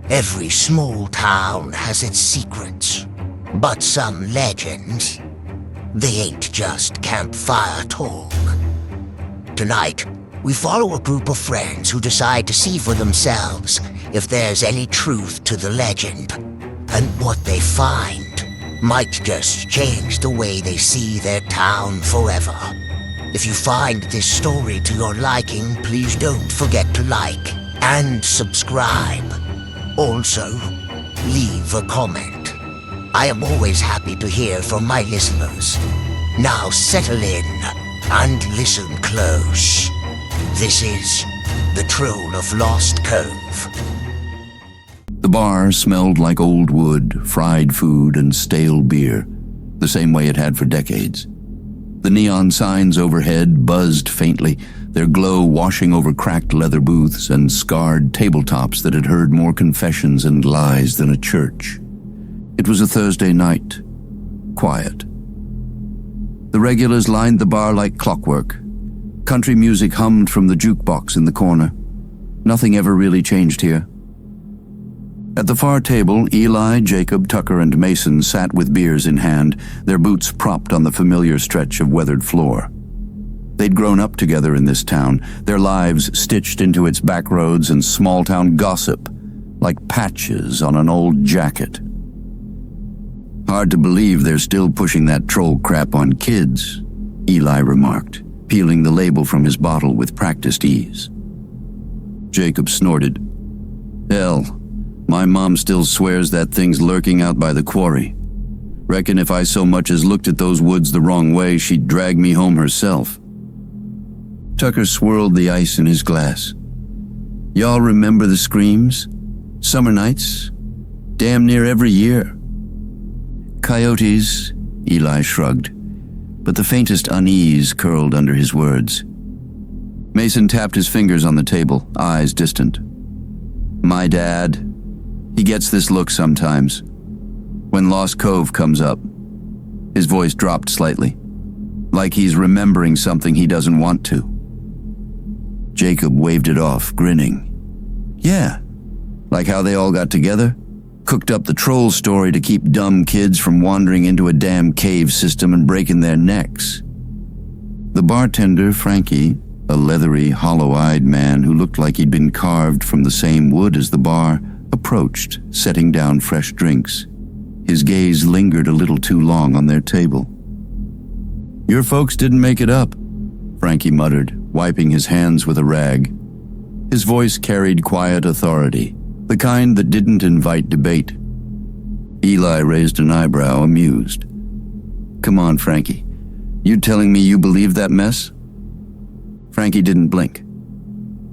Every small town has its secrets, but some legends, they ain't just campfire talk. Tonight, we follow a group of friends who decide to see for themselves if there's any truth to the legend, and what they find might just change the way they see their town forever. If you find this story to your liking, please don't forget to like and subscribe. Also, leave a comment. I am always happy to hear from my listeners. Now settle in and listen close. This is the Troll of Lost Cove. The bar smelled like old wood, fried food, and stale beer, the same way it had for decades. The neon signs overhead buzzed faintly, their glow washing over cracked leather booths and scarred tabletops that had heard more confessions and lies than a church. It was a Thursday night. Quiet. The regulars lined the bar like clockwork. Country music hummed from the jukebox in the corner. Nothing ever really changed here. At the far table, Eli, Jacob, Tucker, and Mason sat with beers in hand, their boots propped on the familiar stretch of weathered floor. They'd grown up together in this town, their lives stitched into its back roads and small-town gossip, like patches on an old jacket. Hard to believe they're still pushing that troll crap on kids, Eli remarked, peeling the label from his bottle with practiced ease. Jacob snorted. Hell, my mom still swears that thing's lurking out by the quarry. Reckon if I so much as looked at those woods the wrong way, she'd drag me home herself. Tucker swirled the ice in his glass. Y'all remember the screams? Summer nights? Damn near every year. Coyotes, Eli shrugged, but the faintest unease curled under his words. Mason tapped his fingers on the table, eyes distant. My dad, he gets this look sometimes. When Lost Cove comes up, his voice dropped slightly, like he's remembering something he doesn't want to. Jacob waved it off, grinning. Yeah, like how they all got together, cooked up the troll story to keep dumb kids from wandering into a damn cave system and breaking their necks. The bartender, Frankie, a leathery, hollow-eyed man who looked like he'd been carved from the same wood as the bar, approached, setting down fresh drinks. His gaze lingered a little too long on their table. Your folks didn't make it up, Frankie muttered, wiping his hands with a rag. His voice carried quiet authority, the kind that didn't invite debate. Eli raised an eyebrow, amused. Come on, Frankie. You telling me you believe that mess? Frankie didn't blink.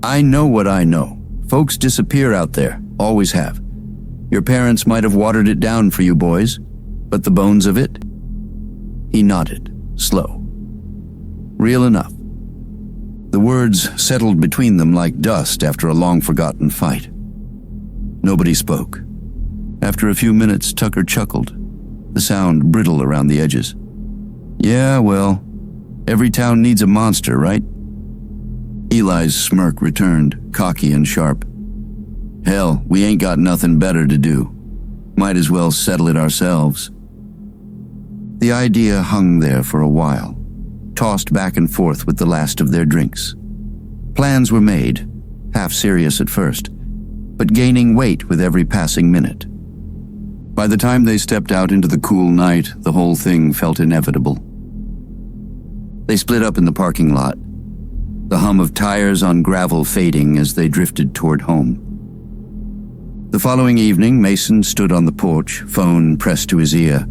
I know what I know. Folks disappear out there, always have. Your parents might have watered it down for you boys, but the bones of it? He nodded, slow. Real enough. The words settled between them like dust after a long-forgotten fight. Nobody spoke. After a few minutes, Tucker chuckled, the sound brittle around the edges. Yeah, well, every town needs a monster, right? Eli's smirk returned, cocky and sharp. Hell, we ain't got nothing better to do. Might as well settle it ourselves. The idea hung there for a while, tossed back and forth with the last of their drinks. Plans were made, half serious at first, but gaining weight with every passing minute. By the time they stepped out into the cool night, the whole thing felt inevitable. They split up in the parking lot, the hum of tires on gravel fading as they drifted toward home. The following evening, Mason stood on the porch, phone pressed to his ear.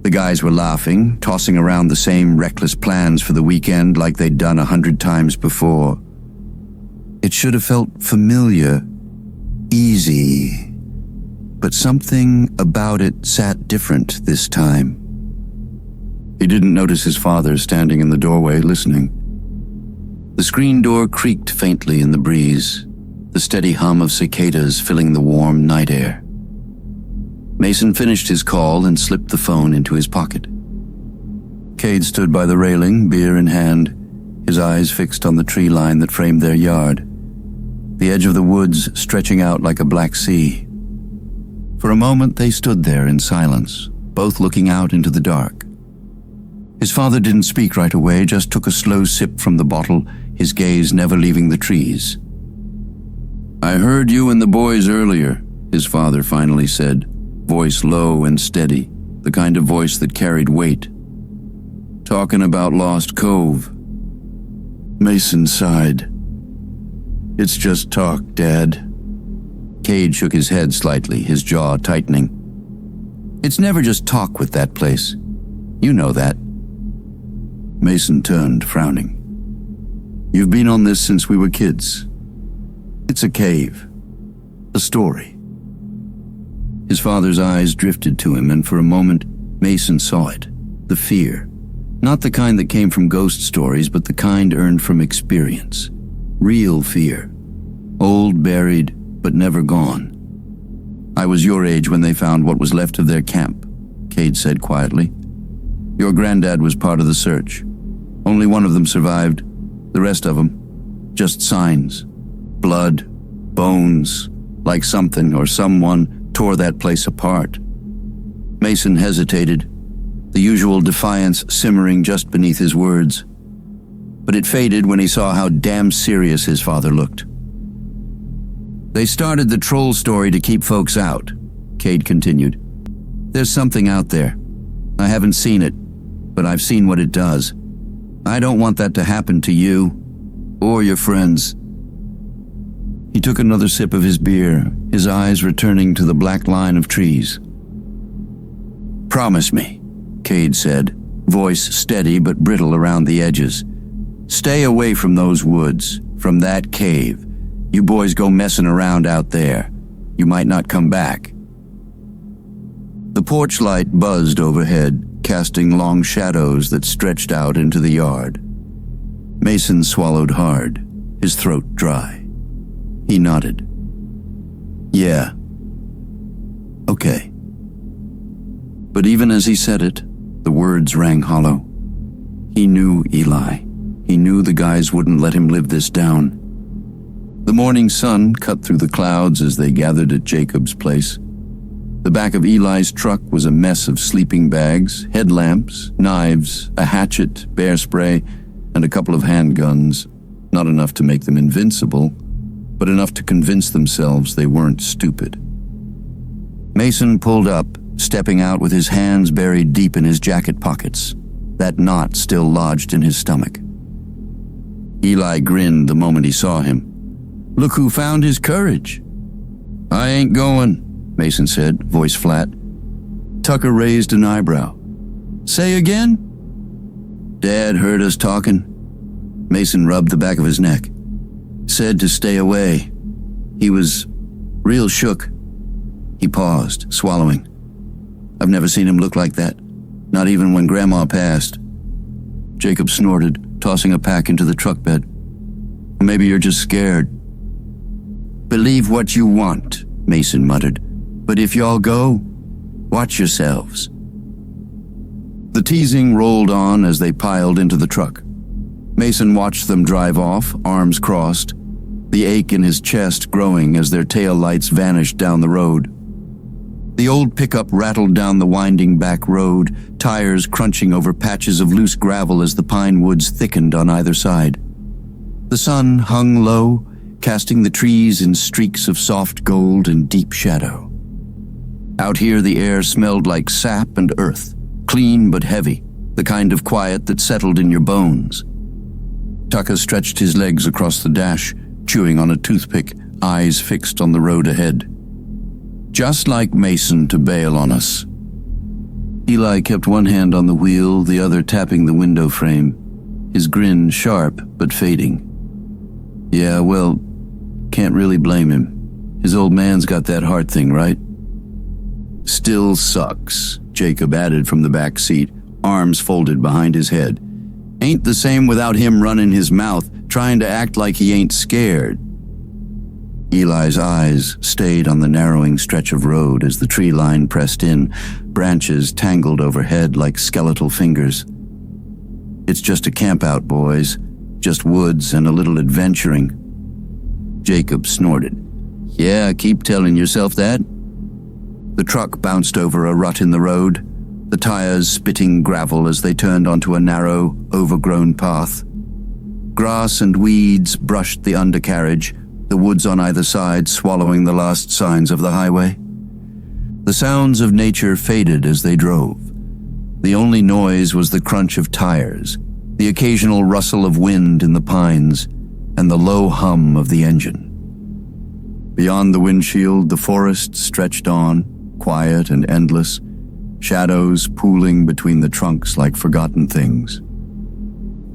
The guys were laughing, tossing around the same reckless plans for the weekend like they'd done 100 times before. It should have felt familiar, easy, but something about it sat different this time. He didn't notice his father standing in the doorway listening. The screen door creaked faintly in the breeze, the steady hum of cicadas filling the warm night air. Mason finished his call and slipped the phone into his pocket. Cade stood by the railing, beer in hand, his eyes fixed on the tree line that framed their yard. the edge of the woods stretching out like a black sea. For a moment they stood there in silence, both looking out into the dark. His father didn't speak right away, just took a slow sip from the bottle, his gaze never leaving the trees. "I heard you and the boys earlier," his father finally said, voice low and steady, the kind of voice that carried weight. "Talking about Lost Cove." Mason sighed. "It's just talk, Dad." Cade shook his head slightly, his jaw tightening. "It's never just talk with that place. You know that." Mason turned, frowning. "You've been on this since we were kids. It's a cave. A story." His father's eyes drifted to him, and for a moment, Mason saw it. The fear. Not the kind that came from ghost stories, but the kind earned from experience. Real fear. Old, buried, but never gone. "I was your age when they found what was left of their camp," Cade said quietly. "Your granddad was part of the search. Only one of them survived. The rest of them, just signs. Blood, bones, like something or someone tore that place apart." Mason hesitated, the usual defiance simmering just beneath his words. But it faded when he saw how damn serious his father looked. "They started the troll story to keep folks out," Cade continued. "There's something out there. I haven't seen it, but I've seen what it does. I don't want that to happen to you or your friends." He took another sip of his beer, his eyes returning to the black line of trees. "Promise me," Cade said, voice steady but brittle around the edges. "Stay away from those woods, from that cave. You boys go messing around out there. You might not come back." The porch light buzzed overhead, casting long shadows that stretched out into the yard. Mason swallowed hard, his throat dry. He nodded. "Yeah. Okay." But even as he said it, the words rang hollow. He knew Eli. He knew the guys wouldn't let him live this down. The morning sun cut through the clouds as they gathered at Jacob's place. The back of Eli's truck was a mess of sleeping bags, headlamps, knives, a hatchet, bear spray, and a couple of handguns, not enough to make them invincible, but enough to convince themselves they weren't stupid. Mason pulled up, stepping out with his hands buried deep in his jacket pockets, that knot still lodged in his stomach. Eli grinned the moment he saw him. "Look who found his courage." "I ain't going," Mason said, voice flat. Tucker raised an eyebrow. "Say again?" "Dad heard us talking." Mason rubbed the back of his neck. "Said to stay away. He was real shook." He paused, swallowing. "I've never seen him look like that, not even when Grandma passed." Jacob snorted, tossing a pack into the truck bed. "Maybe you're just scared." "Believe what you want," Mason muttered. "But if y'all go, watch yourselves." The teasing rolled on as they piled into the truck. Mason watched them drive off, arms crossed, the ache in his chest growing as their tail lights vanished down the road. The old pickup rattled down the winding back road, tires crunching over patches of loose gravel as the pine woods thickened on either side. The sun hung low, casting the trees in streaks of soft gold and deep shadow. Out here the air smelled like sap and earth, clean but heavy, the kind of quiet that settled in your bones. Tucker stretched his legs across the dash, chewing on a toothpick, eyes fixed on the road ahead. "Just like Mason to bail on us." Eli kept one hand on the wheel, the other tapping the window frame, his grin sharp but fading. "Yeah, well, can't really blame him. His old man's got that heart thing, right?" "Still sucks," Jacob added from the back seat, arms folded behind his head. "Ain't the same without him running his mouth, trying to act like he ain't scared." Eli's eyes stayed on the narrowing stretch of road as the tree line pressed in, branches tangled overhead like skeletal fingers. "It's just a campout, boys. Just woods and a little adventuring." Jacob snorted. Yeah, keep telling yourself that. The truck bounced over a rut in the road, the tires spitting gravel as they turned onto a narrow, overgrown path. Grass and weeds brushed the undercarriage, the woods on either side swallowing the last signs of the highway. The sounds of nature faded as they drove. The only noise was the crunch of tires, the occasional rustle of wind in the pines, and the low hum of the engine. Beyond the windshield, the forest stretched on, quiet and endless, shadows pooling between the trunks like forgotten things.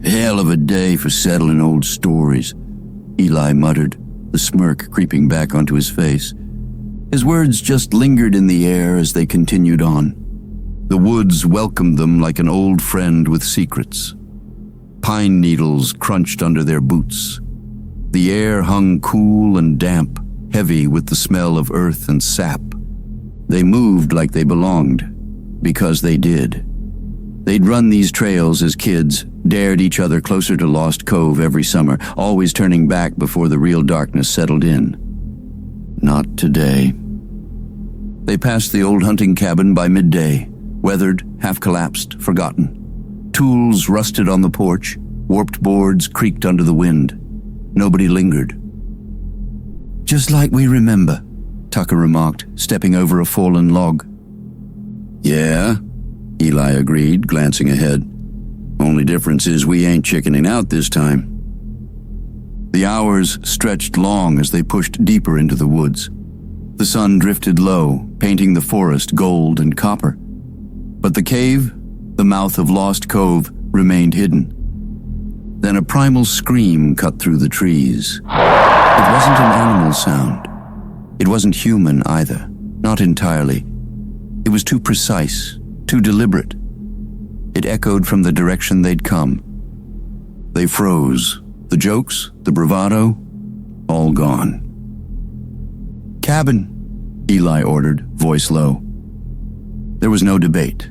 Hell of a day for settling old stories, Eli muttered, the smirk creeping back onto his face. His words just lingered in the air as they continued on. The woods welcomed them like an old friend with secrets. Pine needles crunched under their boots. The air hung cool and damp, heavy with the smell of earth and sap. They moved like they belonged, because they did. They'd run these trails as kids, dared each other closer to Lost Cove every summer, always turning back before the real darkness settled in. Not today. They passed the old hunting cabin by midday, weathered, half-collapsed, forgotten. Tools rusted on the porch, warped boards creaked under the wind. Nobody lingered. Just like we remember, Tucker remarked, stepping over a fallen log. Yeah, Eli agreed, glancing ahead. Only difference is we ain't chickening out this time. The hours stretched long as they pushed deeper into the woods. The sun drifted low, painting the forest gold and copper. But the cave, the mouth of Lost Cove, remained hidden. Then a primal scream cut through the trees. It wasn't an animal sound. It wasn't human either, not entirely. It was too precise, too deliberate. It echoed from the direction they'd come. They froze. The jokes, the bravado, all gone. Cabin, Eli ordered, voice low. There was no debate.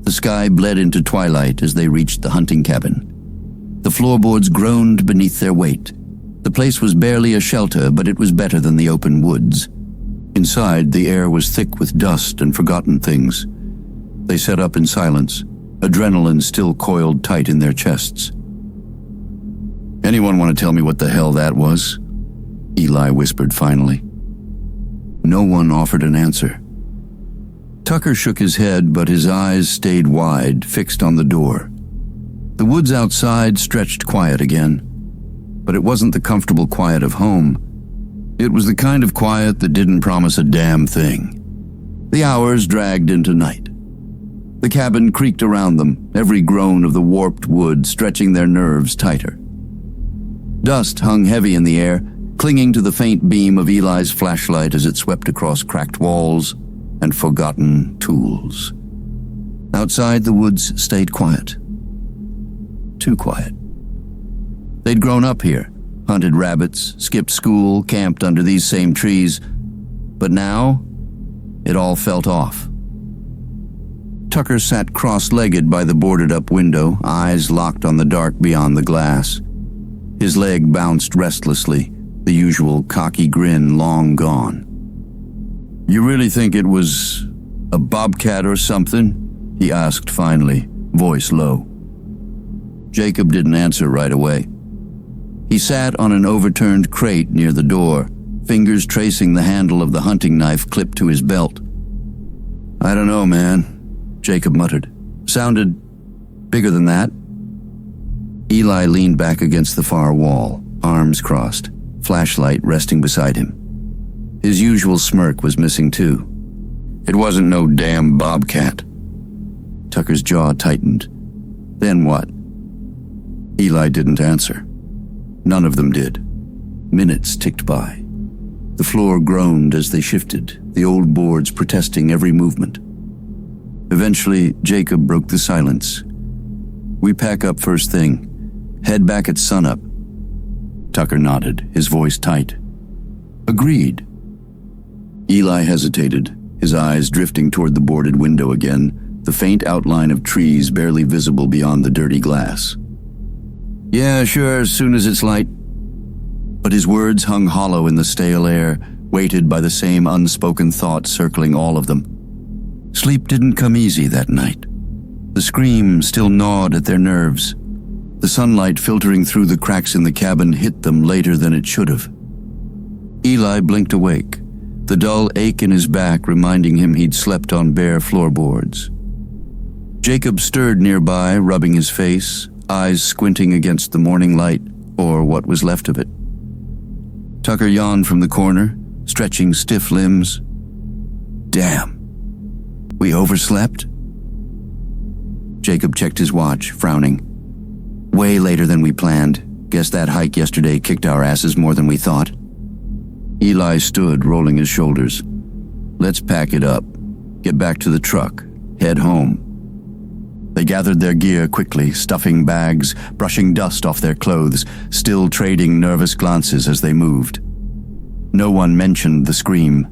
The sky bled into twilight as they reached the hunting cabin. The floorboards groaned beneath their weight. The place was barely a shelter, but it was better than the open woods. Inside, the air was thick with dust and forgotten things. They sat up in silence, adrenaline still coiled tight in their chests. Anyone want to tell me what the hell that was? Eli whispered finally. No one offered an answer. Tucker shook his head, but his eyes stayed wide, fixed on the door. The woods outside stretched quiet again, but it wasn't the comfortable quiet of home. It was the kind of quiet that didn't promise a damn thing. The hours dragged into night. The cabin creaked around them, every groan of the warped wood stretching their nerves tighter. Dust hung heavy in the air, clinging to the faint beam of Eli's flashlight as it swept across cracked walls and forgotten tools. Outside, the woods stayed quiet. Too quiet. They'd grown up here, hunted rabbits, skipped school, camped under these same trees, but now it all felt off. Tucker sat cross-legged by the boarded-up window, eyes locked on the dark beyond the glass. His leg bounced restlessly, the usual cocky grin long gone. You really think it was a bobcat or something? He asked finally, voice low. Jacob didn't answer right away. He sat on an overturned crate near the door, fingers tracing the handle of the hunting knife clipped to his belt. I don't know, man, Jacob muttered. Sounded bigger than that. Eli leaned back against the far wall, arms crossed, flashlight resting beside him. His usual smirk was missing too. It wasn't no damn bobcat. Tucker's jaw tightened. Then what? Eli didn't answer. None of them did. Minutes ticked by. The floor groaned as they shifted, the old boards protesting every movement. Eventually, Jacob broke the silence. We pack up first thing. Head back at sunup. Tucker nodded, his voice tight. Agreed. Eli hesitated, his eyes drifting toward the boarded window again, the faint outline of trees barely visible beyond the dirty glass. Yeah, sure, as soon as it's light. but his words hung hollow in the stale air, weighted by the same unspoken thought circling all of them. Sleep didn't come easy that night. The scream still gnawed at their nerves. The sunlight filtering through the cracks in the cabin hit them later than it should have. Eli blinked awake, the dull ache in his back reminding him he'd slept on bare floorboards. Jacob stirred nearby, rubbing his face, eyes squinting against the morning light, or what was left of it. Tucker yawned from the corner, stretching stiff limbs. Damn. We overslept? Jacob checked his watch, frowning. Way later than we planned. Guess that hike yesterday kicked our asses more than we thought. Eli stood, rolling his shoulders. Let's pack it up. Get back to the truck. Head home. They gathered their gear quickly, stuffing bags, brushing dust off their clothes, still trading nervous glances as they moved. No one mentioned the scream.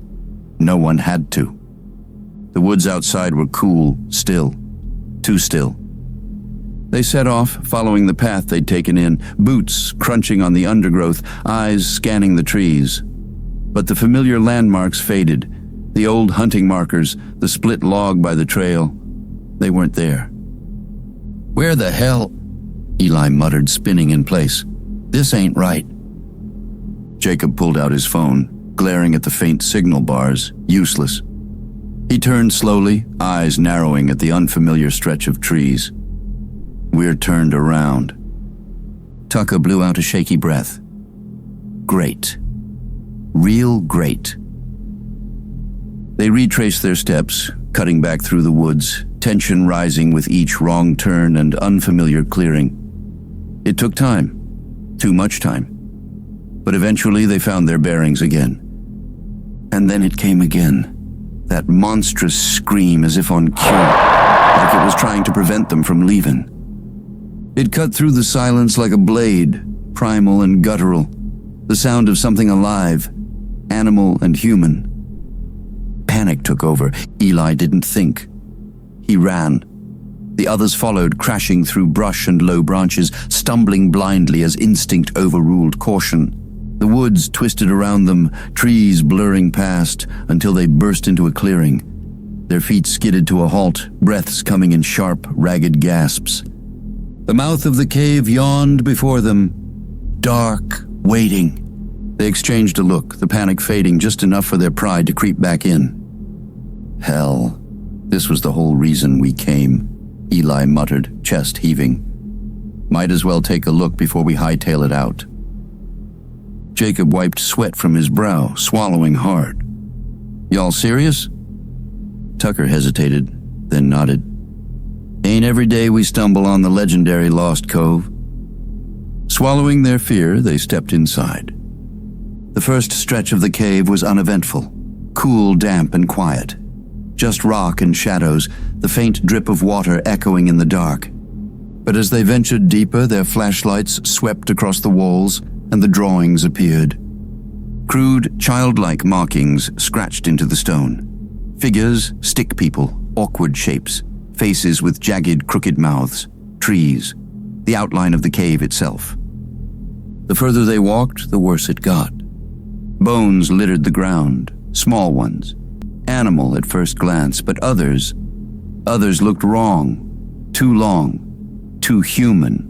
No one had to. The woods outside were cool, still. Too still. They set off, following the path they'd taken in, boots crunching on the undergrowth, eyes scanning the trees. But the familiar landmarks faded. The old hunting markers, the split log by the trail, they weren't there. Where the hell? Eli muttered, spinning in place. This ain't right. Jacob pulled out his phone, glaring at the faint signal bars, useless. He turned slowly, eyes narrowing at the unfamiliar stretch of trees. We're turned around. Tucker blew out a shaky breath. Great. Real great. They retraced their steps, cutting back through the woods, tension rising with each wrong turn and unfamiliar clearing. It took time. Too much time. But eventually they found their bearings again. And then it came again. That monstrous scream as if on cue, like it was trying to prevent them from leaving. It cut through the silence like a blade, primal and guttural, the sound of something alive, animal and human. Panic took over. Eli didn't think. He ran. The others followed, crashing through brush and low branches, stumbling blindly as instinct overruled caution. The woods twisted around them, trees blurring past, until they burst into a clearing. Their feet skidded to a halt, breaths coming in sharp, ragged gasps. The mouth of the cave yawned before them, dark, waiting. They exchanged a look, the panic fading just enough for their pride to creep back in. Hell, this was the whole reason we came, Eli muttered, chest heaving. Might as well take a look before we hightail it out. Jacob wiped sweat from his brow, swallowing hard. Y'all serious? Tucker hesitated, then nodded. Ain't every day we stumble on the legendary Lost Cove. Swallowing their fear, they stepped inside. The first stretch of the cave was uneventful, cool, damp, and quiet. Just rock and shadows, the faint drip of water echoing in the dark. But as they ventured deeper, their flashlights swept across the walls, and the drawings appeared. Crude, childlike markings scratched into the stone. Figures, stick people, awkward shapes, faces with jagged, crooked mouths, trees, the outline of the cave itself. The further they walked, the worse it got. Bones littered the ground, small ones. Animal at first glance, but others looked wrong, too long, too human.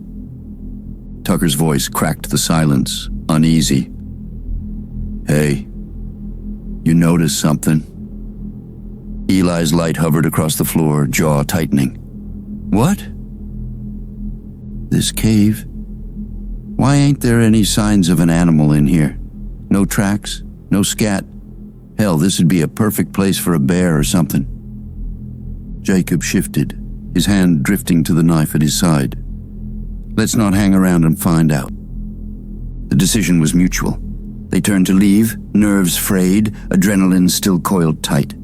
Tucker's voice cracked the silence, uneasy. Hey, you noticed something? Eli's light hovered across the floor, jaw tightening. What? This cave? Why ain't there any signs of an animal in here? No tracks, no scat. Hell, this would be a perfect place for a bear or something. Jacob shifted, his hand drifting to the knife at his side. Let's not hang around and find out. The decision was mutual. They turned to leave, nerves frayed, adrenaline still coiled tight.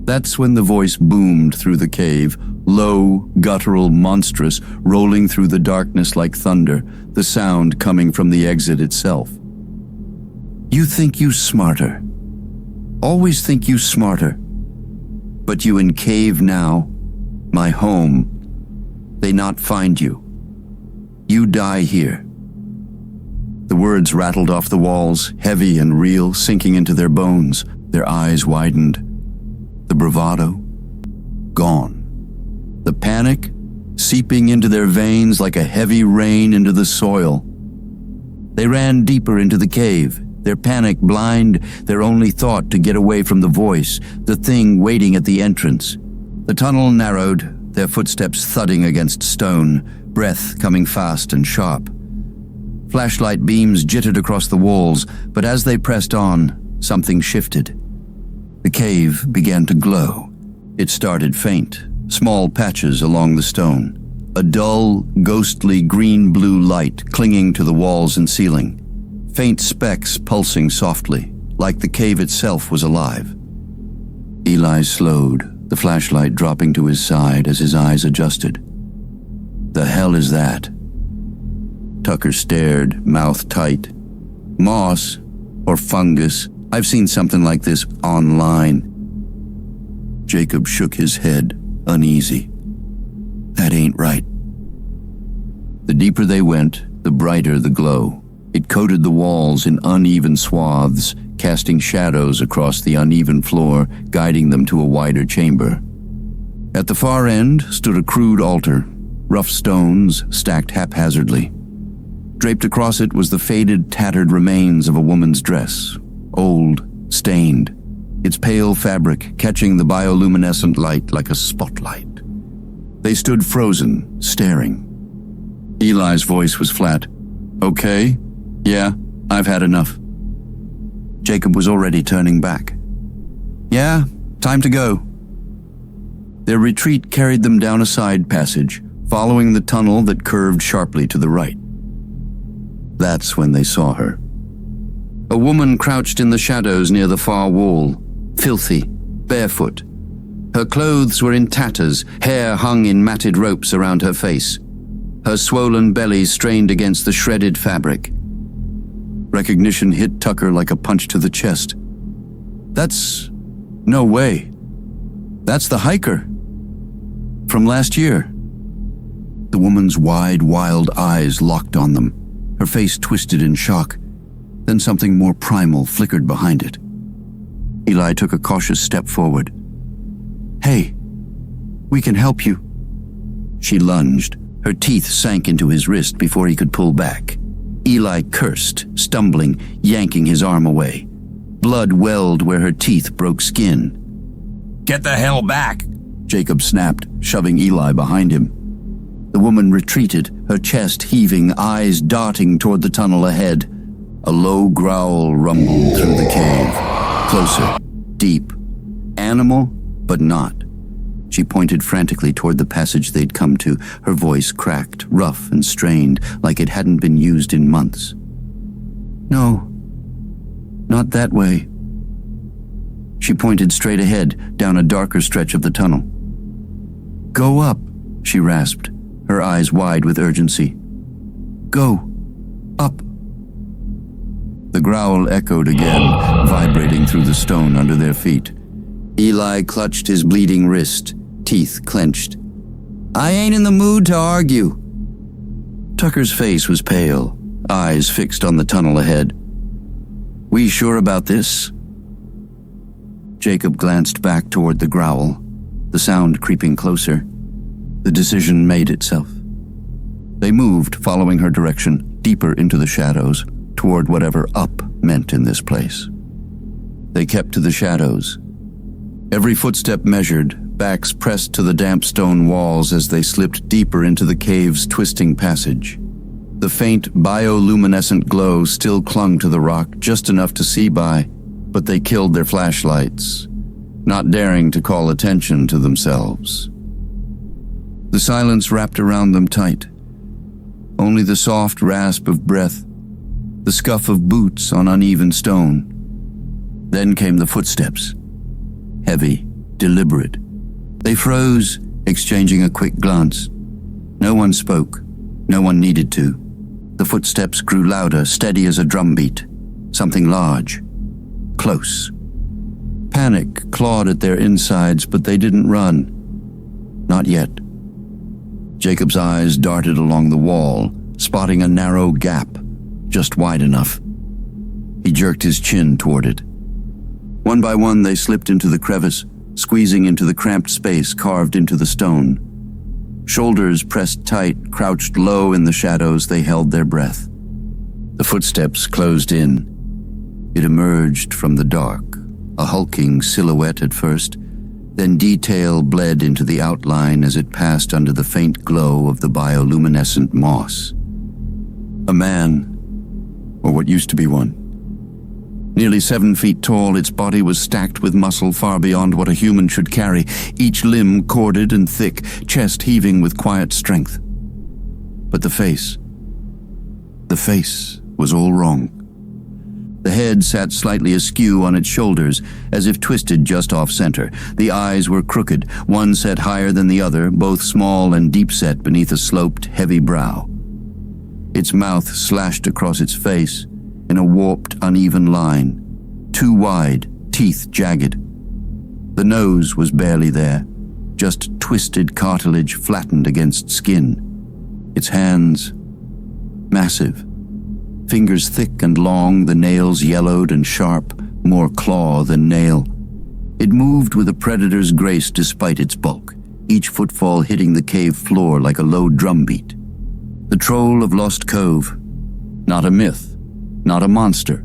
That's when the voice boomed through the cave, low, guttural, monstrous, rolling through the darkness like thunder, the sound coming from the exit itself. You think you smarter. Always think you smarter. But you in cave now, my home. They not find you. You die here. The words Words rattled off the walls, heavy and real, sinking into their bones. Their eyes widened. The bravado, gone. The panic, seeping into their veins like a heavy rain into the soil. They ran deeper into the cave, their panic blind, their only thought to get away from the voice, the thing waiting at the entrance. The tunnel narrowed, their footsteps thudding against stone, breath coming fast and sharp. Flashlight beams jittered across the walls, but as they pressed on, something shifted. The cave began to glow. It started faint, small patches along the stone. A dull, ghostly green-blue light clinging to the walls and ceiling. Faint specks pulsing softly, like the cave itself was alive. Eli slowed, the flashlight dropping to his side as his eyes adjusted. The hell is that? Tucker stared, mouth tight. Moss, or fungus. I've seen something like this online. Jacob shook his head, uneasy. That ain't right. The deeper they went, the brighter the glow. It coated the walls in uneven swaths, casting shadows across the uneven floor, guiding them to a wider chamber. At the far end stood a crude altar, rough stones stacked haphazardly. Draped across it was the faded, tattered remains of a woman's dress, old, stained, its pale fabric catching the bioluminescent light like a spotlight. They stood frozen, staring. Eli's voice was flat. Okay? Yeah, I've had enough. Jacob was already turning back. Yeah, time to go. Their retreat carried them down a side passage, following the tunnel that curved sharply to the right. That's when they saw her. A woman crouched in the shadows near the far wall, filthy, barefoot. Her clothes were in tatters, hair hung in matted ropes around her face. Her swollen belly strained against the shredded fabric. Recognition hit Tucker like a punch to the chest. That's... no way. That's the hiker. From last year. The woman's wide, wild eyes locked on them. Her face twisted in shock. Then something more primal flickered behind it. Eli took a cautious step forward. Hey, we can help you. She lunged. Her teeth sank into his wrist before he could pull back. Eli cursed, stumbling, yanking his arm away. Blood welled where her teeth broke skin. Get the hell back, Jacob snapped, shoving Eli behind him. The woman retreated, her chest heaving, eyes darting toward the tunnel ahead. A low growl rumbled through the cave. Closer, deep. Animal, but not. She pointed frantically toward the passage they'd come to, her voice cracked, rough and strained, like it hadn't been used in months. No, not that way. She pointed straight ahead, down a darker stretch of the tunnel. Go up, she rasped, her eyes wide with urgency. Go, up. The growl echoed again, vibrating through the stone under their feet. Eli clutched his bleeding wrist, teeth clenched. I ain't in the mood to argue. Tucker's face was pale, eyes fixed on the tunnel ahead. We sure about this? Jacob glanced back toward the growl, the sound creeping closer. The decision made itself. They moved, following her direction, deeper into the shadows, toward whatever up meant in this place. They kept to the shadows. Every footstep measured, backs pressed to the damp stone walls as they slipped deeper into the cave's twisting passage. The faint bioluminescent glow still clung to the rock just enough to see by, but they killed their flashlights, not daring to call attention to themselves. The silence wrapped around them tight. Only the soft rasp of breath, the scuff of boots on uneven stone. Then came the footsteps. Heavy, deliberate. They froze, exchanging a quick glance. No one spoke. No one needed to. The footsteps grew louder, steady as a drumbeat. Something large. Close. Panic clawed at their insides, but they didn't run. Not yet. Jacob's eyes darted along the wall, spotting a narrow gap. just wide enough. He jerked his chin toward it. One by one, they slipped into the crevice, squeezing into the cramped space carved into the stone. Shoulders pressed tight, crouched low in the shadows, they held their breath. The footsteps closed in. It emerged from the dark, a hulking silhouette at first, then detail bled into the outline as it passed under the faint glow of the bioluminescent moss. A man, or what used to be one. Nearly 7 feet tall, its body was stacked with muscle far beyond what a human should carry, each limb corded and thick, chest heaving with quiet strength. But the face was all wrong. The head sat slightly askew on its shoulders, as if twisted just off-center. The eyes were crooked, one set higher than the other, both small and deep-set beneath a sloped, heavy brow. Its mouth slashed across its face in a warped, uneven line, too wide, teeth jagged. The nose was barely there, just twisted cartilage flattened against skin. Its hands, massive. Fingers thick and long, the nails yellowed and sharp, more claw than nail. It moved with a predator's grace despite its bulk, each footfall hitting the cave floor like a low drumbeat. The Troll of Lost Cove. Not a myth, not a monster.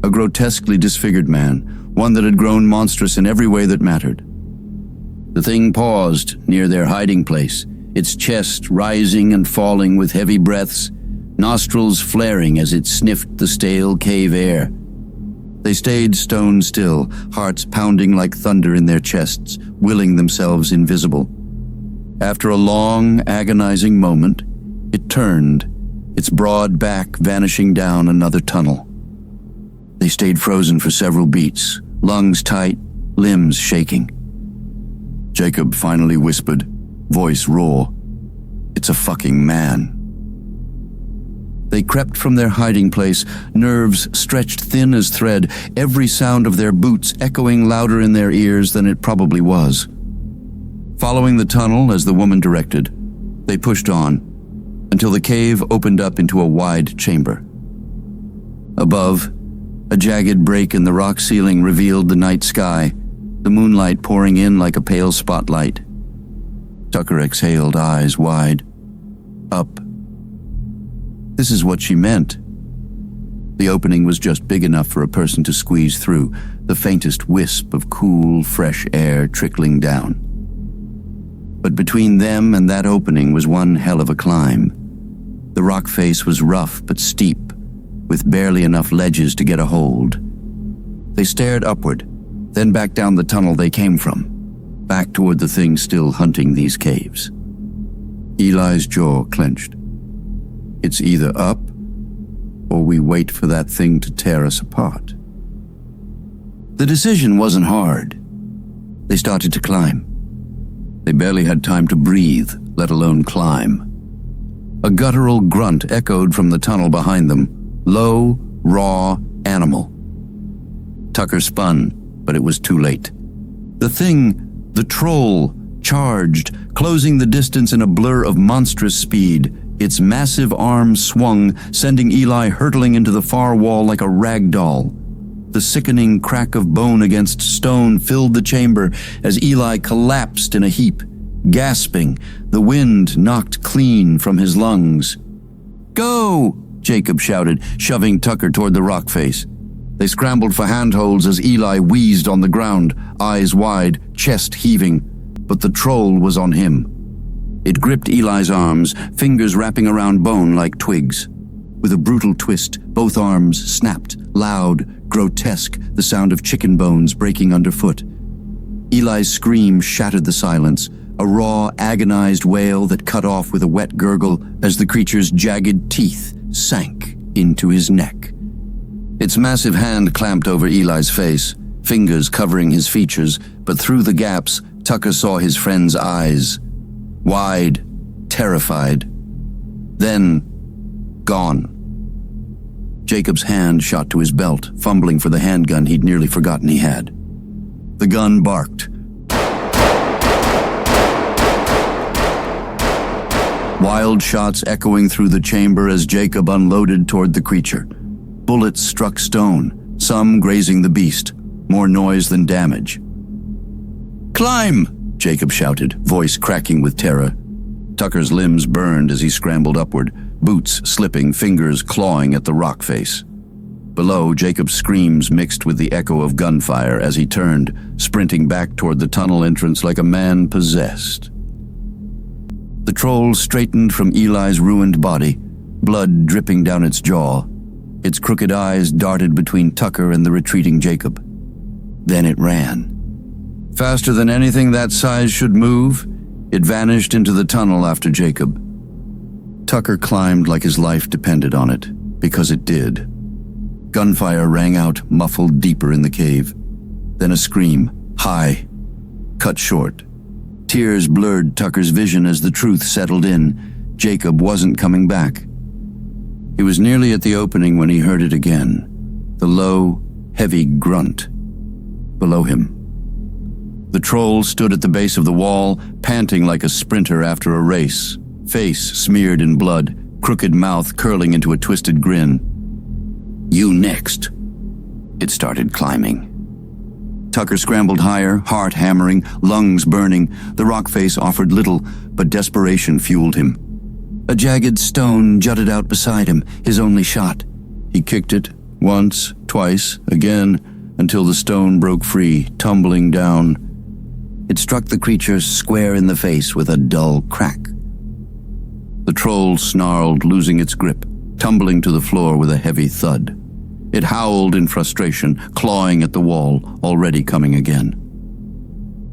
A grotesquely disfigured man, one that had grown monstrous in every way that mattered. The thing paused near their hiding place, its chest rising and falling with heavy breaths, nostrils flaring as it sniffed the stale cave air. They stayed stone still, hearts pounding like thunder in their chests, willing themselves invisible. After a long, agonizing moment, it turned, its broad back vanishing down another tunnel. They stayed frozen for several beats, lungs tight, limbs shaking. Jacob finally whispered, voice raw, "It's a fucking man." They crept from their hiding place, nerves stretched thin as thread, every sound of their boots echoing louder in their ears than it probably was. Following the tunnel as the woman directed, they pushed on, until the cave opened up into a wide chamber. Above, a jagged break in the rock ceiling revealed the night sky, the moonlight pouring in like a pale spotlight. Tucker exhaled, eyes wide. Up. This is what she meant. The opening was just big enough for a person to squeeze through, the faintest wisp of cool, fresh air trickling down. But between them and that opening was one hell of a climb. The rock face was rough but steep, with barely enough ledges to get a hold. They stared upward, then back down the tunnel they came from, back toward the thing still hunting these caves. Eli's jaw clenched. It's either up, or we wait for that thing to tear us apart. The decision wasn't hard. They started to climb. They barely had time to breathe, let alone climb. A guttural grunt echoed from the tunnel behind them, low, raw, animal. Tucker spun, but it was too late. The thing, the troll, charged, closing the distance in a blur of monstrous speed. Its massive arms swung, sending Eli hurtling into the far wall like a rag doll. The sickening crack of bone against stone filled the chamber as Eli collapsed in a heap, gasping, the wind knocked clean from his lungs. "Go!" Jacob shouted, shoving Tucker toward the rock face. They scrambled for handholds as Eli wheezed on the ground, eyes wide, chest heaving, but the troll was on him. It gripped Eli's arms, fingers wrapping around bone like twigs. With a brutal twist, both arms snapped, loud, grotesque, the sound of chicken bones breaking underfoot. Eli's scream shattered the silence, a raw, agonized wail that cut off with a wet gurgle as the creature's jagged teeth sank into his neck. Its massive hand clamped over Eli's face, fingers covering his features, but through the gaps, Tucker saw his friend's eyes. Wide, terrified. Then, gone. Jacob's hand shot to his belt, fumbling for the handgun he'd nearly forgotten he had. The gun barked. wild shots echoing through the chamber as Jacob unloaded toward the creature. Bullets struck stone, some grazing the beast, more noise than damage. "Climb!" Jacob shouted, voice cracking with terror. Tucker's limbs burned as he scrambled upward, boots slipping, fingers clawing at the rock face. Below, Jacob's screams mixed with the echo of gunfire as he turned, sprinting back toward the tunnel entrance like a man possessed. The troll straightened from Eli's ruined body, blood dripping down its jaw. Its crooked eyes darted between Tucker and the retreating Jacob. Then it ran. Faster than anything that size should move, it vanished into the tunnel after Jacob. Tucker climbed like his life depended on it, because it did. Gunfire rang out, muffled deeper in the cave. Then a scream, high, cut short. Tears blurred Tucker's vision as the truth settled in. Jacob wasn't coming back. He was nearly at the opening when he heard it again, the low, heavy grunt below him. The troll stood at the base of the wall, panting like a sprinter after a race, face smeared in blood, crooked mouth curling into a twisted grin. "You next." It started climbing. Tucker scrambled higher, heart hammering, lungs burning. The rock face offered little, but desperation fueled him. A jagged stone jutted out beside him, his only shot. He kicked it, once, twice, again, until the stone broke free, tumbling down. It struck the creature square in the face with a dull crack. The troll snarled, losing its grip, tumbling to the floor with a heavy thud. It howled in frustration, clawing at the wall, already coming again.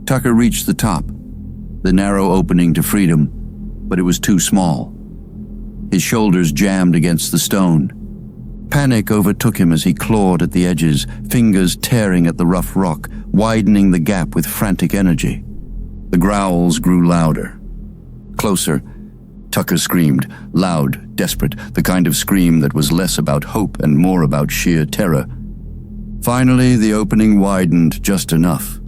Tucker reached the top, the narrow opening to freedom, but it was too small. His shoulders jammed against the stone. Panic overtook him as he clawed at the edges, fingers tearing at the rough rock, widening the gap with frantic energy. The growls grew louder. Closer. Tucker screamed, loud, desperate, the kind of scream that was less about hope and more about sheer terror. Finally, the opening widened just enough.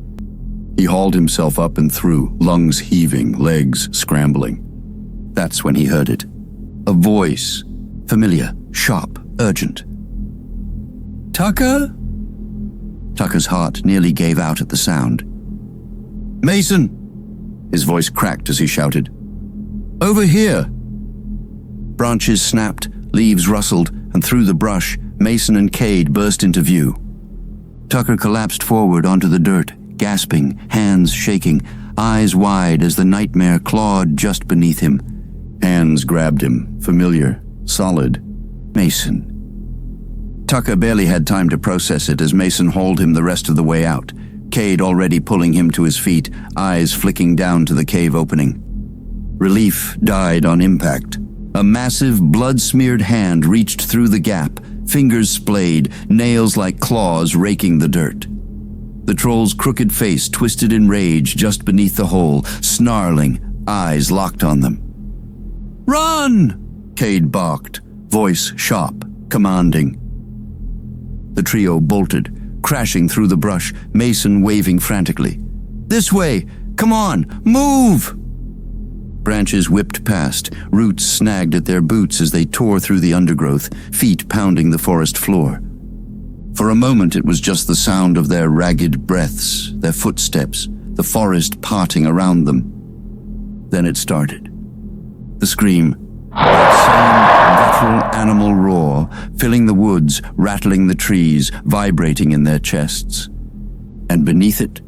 He hauled himself up and through, lungs heaving, legs scrambling. That's when he heard it. A voice, familiar, sharp, urgent. "Tucker?" Tucker's heart nearly gave out at the sound. "Mason!" His voice cracked as he shouted. "Over here!" Branches snapped, leaves rustled, and through the brush, Mason and Cade burst into view. Tucker collapsed forward onto the dirt, gasping, hands shaking, eyes wide as the nightmare clawed just beneath him. Hands grabbed him, familiar, solid. Mason. Tucker barely had time to process it as Mason hauled him the rest of the way out, Cade already pulling him to his feet, eyes flicking down to the cave opening. Relief died on impact. A massive, blood-smeared hand reached through the gap, fingers splayed, nails like claws raking the dirt. The troll's crooked face twisted in rage just beneath the hole, snarling, eyes locked on them. "Run!" Cade barked, voice sharp, commanding. The trio bolted, crashing through the brush, Mason waving frantically. "This way! Come on! Move!" Branches whipped past, roots snagged at their boots as they tore through the undergrowth, feet pounding the forest floor. For a moment it was just the sound of their ragged breaths, their footsteps, the forest parting around them. Then it started. The scream, that same guttural animal roar, filling the woods, rattling the trees, vibrating in their chests. And beneath it,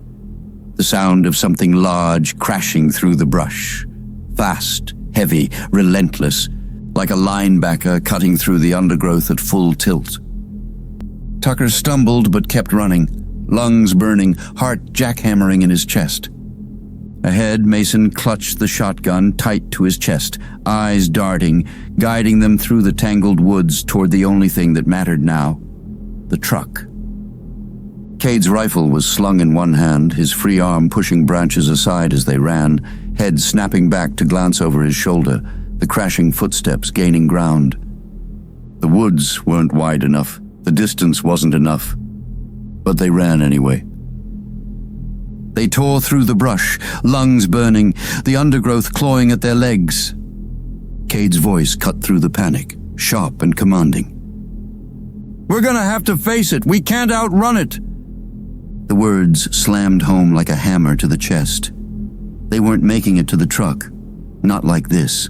the sound of something large crashing through the brush. Fast, heavy, relentless, like a linebacker cutting through the undergrowth at full tilt. Tucker stumbled but kept running, lungs burning, heart jackhammering in his chest. Ahead, Mason clutched the shotgun tight to his chest, eyes darting, guiding them through the tangled woods toward the only thing that mattered now, the truck. Cade's rifle was slung in one hand, his free arm pushing Branches aside as they ran, head snapping back to glance over his shoulder, the crashing footsteps gaining ground. The woods weren't wide enough, the distance wasn't enough, but they ran anyway. They tore through the brush, lungs burning, the undergrowth clawing at their legs. Cade's voice cut through the panic, sharp and commanding. "We're gonna have to face it. We can't outrun it." The words slammed home like a hammer to the chest. They weren't making it to the truck. Not like this.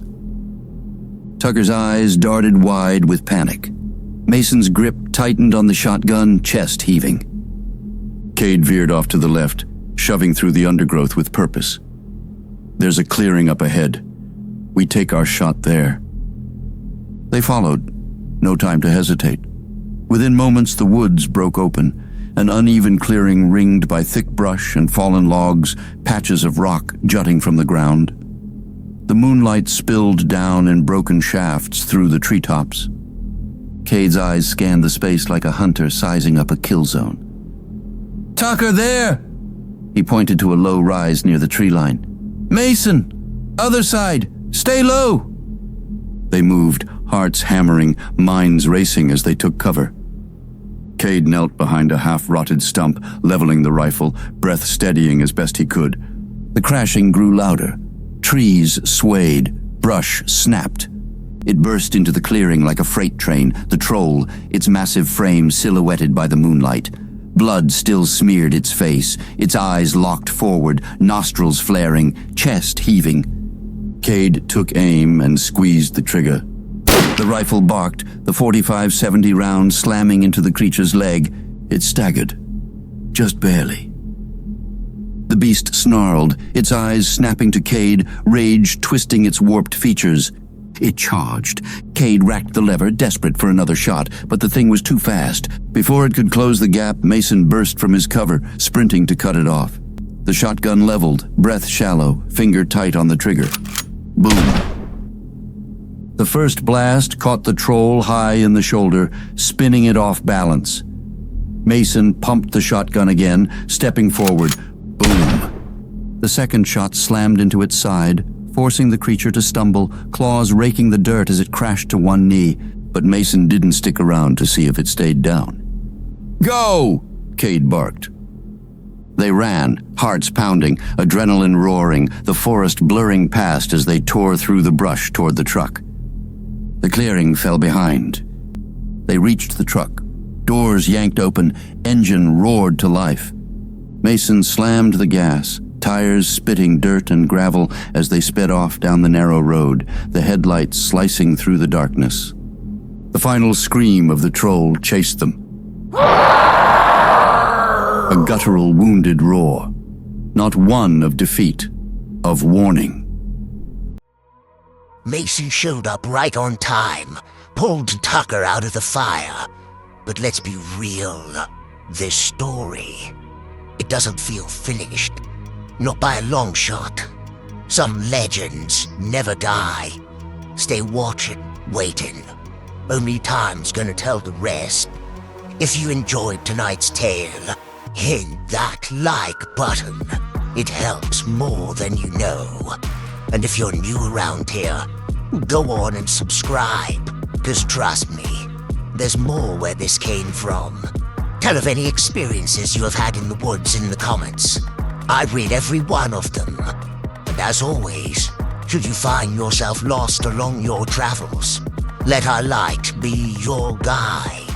Tucker's eyes darted wide with panic. Mason's grip tightened on the shotgun, chest heaving. Cade veered off to the left, shoving through the undergrowth with purpose. "There's a clearing up ahead. We take our shot there." They followed. No time to hesitate. Within moments, the woods broke open, an uneven clearing ringed by thick brush and fallen logs, patches of rock jutting from the ground. The moonlight spilled down in broken shafts through the treetops. Cade's eyes scanned the space like a hunter sizing up a kill zone. "Tucker, there!" He pointed to a low rise near the tree line. "Mason! Other side! Stay low!" They moved, hearts hammering, minds racing as they took cover. Cade knelt behind a half-rotted stump, leveling the rifle, breath steadying as best he could. The crashing grew louder. Trees swayed, brush snapped. It burst into the clearing like a freight train, the troll, its massive frame silhouetted by the moonlight. Blood still smeared its face, its eyes locked forward, nostrils flaring, chest heaving. Cade took aim and squeezed the trigger. The rifle barked, the .45-70 round slamming into the creature's leg. It staggered. Just barely. The beast snarled, its eyes snapping to Cade, rage twisting its warped features. It charged. Cade racked the lever, desperate for another shot, but the thing was too fast. Before it could close the gap, Mason burst from his cover, sprinting to cut it off. The shotgun leveled, breath shallow, finger tight on the trigger. Boom. The first blast caught the troll high in the shoulder, spinning it off balance. Mason pumped the shotgun again, stepping forward. Boom. The second shot slammed into its side, forcing the creature to stumble, claws raking the dirt as it crashed to one knee, but Mason didn't stick around to see if it stayed down. "Go!" Cade barked. They ran, hearts pounding, adrenaline roaring, the forest blurring past as they tore through the brush toward the truck. The clearing fell behind. They reached the truck. Doors yanked open, engine roared to life. Mason slammed the gas, tires spitting dirt and gravel as they sped off down the narrow road, the headlights slicing through the darkness. The final scream of the troll chased them. A guttural, wounded roar. Not one of defeat, of warning. Mason showed up right on time, pulled Tucker out of the fire. But let's be real, this story, it doesn't feel finished. Not by a long shot. Some legends never die. Stay watching, waiting. Only time's gonna tell the rest. If you enjoyed tonight's tale, hit that like button. It helps more than you know. And if you're new around here, go on and subscribe. 'Cause trust me, there's more where this came from. Tell of any experiences you have had in the woods in the comments. I read every one of them. And as always, should you find yourself lost along your travels, let our light be your guide.